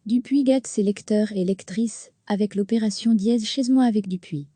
Dupuis gâte ses lecteurs et lectrices avec l'opération Dièse chez moi avec Dupuis.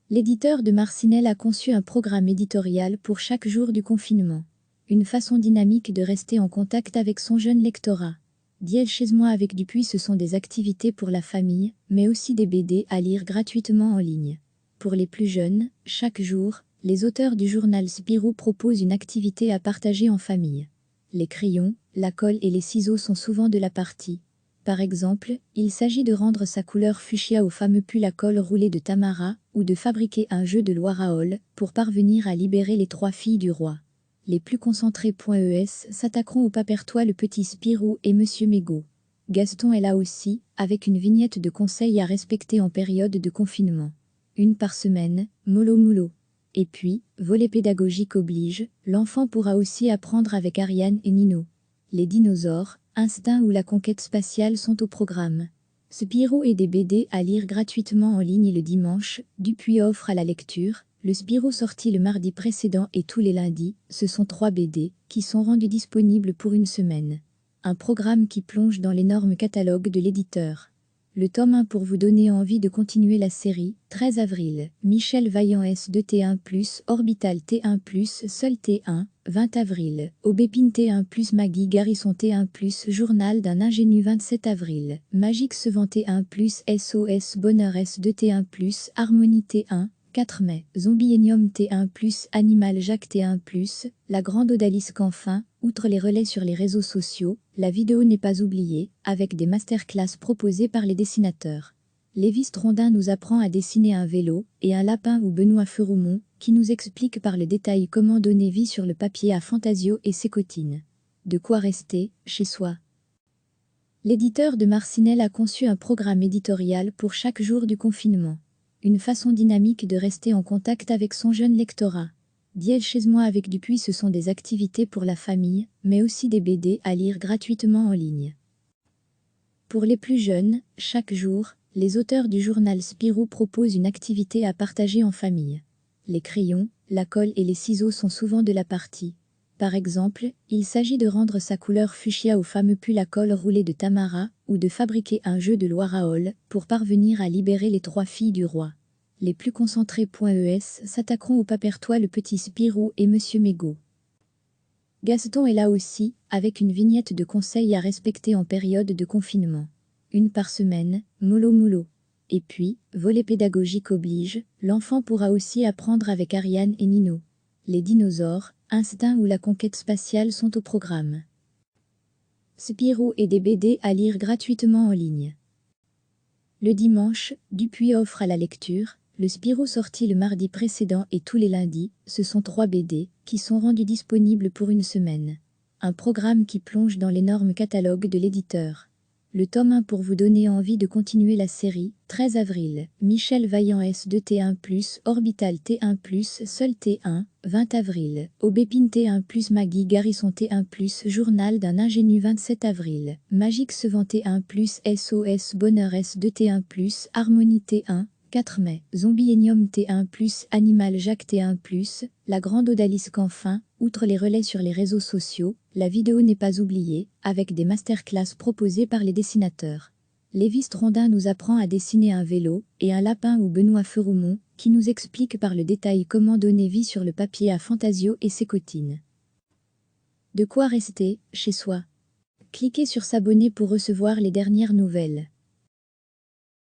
L'éditeur de Marcinelle a conçu un programme éditorial pour chaque jour du confinement. Une façon dynamique de rester en contact avec son jeune lectorat. Dièse chez moi avec Dupuis, ce sont des activités pour la famille, mais aussi des BD à lire gratuitement en ligne. Pour les plus jeunes, chaque jour, les auteurs du journal Spirou proposent une activité à partager en famille. Les crayons, la colle et les ciseaux sont souvent de la partie. Par exemple, il s'agit de rendre sa couleur fuchsia au fameux pull à col roulé de Tamara, ou de fabriquer un jeu de loi Raoul, pour parvenir à libérer les 3 filles du roi. Les plus concentrés.es s'attaqueront au papertois Le Petit Spirou et Monsieur Mégot. Gaston est là aussi, avec une vignette de conseils à respecter en période de confinement. Une par semaine, mollo mollo. Et puis, volet pédagogique oblige, l'enfant pourra aussi apprendre avec Ariane et Nino. Les dinosaures, Instinct ou la conquête spatiale sont au programme. Spirou et des BD à lire gratuitement en ligne le dimanche, Dupuis offre à la lecture. Le Spirou sorti le mardi précédent et tous les lundis, ce sont 3 BD qui sont rendus disponibles pour une semaine. Un programme qui plonge dans l'énorme catalogue de l'éditeur. Le tome 1 pour vous donner envie de continuer la série, 13 avril, Michel Vaillant S2T1+, Orbital T1+, Seul T1, 20 avril, Aubépine T1+, Maggie Garrison T1+, Journal d'un ingénu 27 avril, Magique Sevent T1+, SOS Bonheur S2T1+, Harmonie T1, 4 mai, Zombienium T1+, Animal Jacques T1+, La Grande Odalisque enfin, outre les relais sur les réseaux sociaux, la vidéo n'est pas oubliée, avec des masterclass proposées par les dessinateurs. Lévis Trondin nous apprend à dessiner un vélo, et un lapin ou Benoît Feroumont, qui nous explique par le détail comment donner vie sur le papier à Fantasio et ses cotines. De quoi rester, chez soi. L'éditeur de Marcinelle a conçu un programme éditorial pour chaque jour du confinement. Une façon dynamique de rester en contact avec son jeune lectorat. Dièse chez moi avec Dupuis, ce sont des activités pour la famille, mais aussi des BD à lire gratuitement en ligne. Pour les plus jeunes, chaque jour, les auteurs du journal Spirou proposent une activité à partager en famille. Les crayons, la colle et les ciseaux sont souvent de la partie. Par exemple, il s'agit de rendre sa couleur fuchsia au fameux pull à col roulé de Tamara, ou de fabriquer un jeu de loi Raoul, pour parvenir à libérer les 3 filles du roi. Les plus concentrés.es s'attaqueront au papertois Le Petit Spirou et Monsieur Mégot. Gaston est là aussi, avec une vignette de conseils à respecter en période de confinement. Une par semaine, mollo mollo. Et puis, volet pédagogique oblige, l'enfant pourra aussi apprendre avec Ariane et Nino. Les dinosaures, Instinct ou la conquête spatiale sont au programme. Spirou et des BD à lire gratuitement en ligne. Le dimanche, Dupuis offre à la lecture. Le Spirou sorti le mardi précédent et tous les lundis, ce sont 3 BD qui sont rendus disponibles pour une semaine. Un programme qui plonge dans l'énorme catalogue de l'éditeur. Le tome 1 pour vous donner envie de continuer la série, 13 avril, Michel Vaillant S2T1+, Orbital T1+, Seul T1, 20 avril, Aubépine T1+, Maggie Garrison T1+, Journal d'un ingénu 27 avril, Magique Sevent T1+, SOS Bonheur S2T1+, Harmonie T1, 4 mai, Zombienium T1+, Animal Jacques T1+, La Grande Odalisque enfin, outre les relais sur les réseaux sociaux, la vidéo n'est pas oubliée, avec des masterclass proposées par les dessinateurs. Lévis Trondin nous apprend à dessiner un vélo, et un lapin ou Benoît Feroumont, qui nous explique par le détail comment donner vie sur le papier à Fantasio et ses cotines. De quoi rester, chez soi. Cliquez sur s'abonner pour recevoir les dernières nouvelles.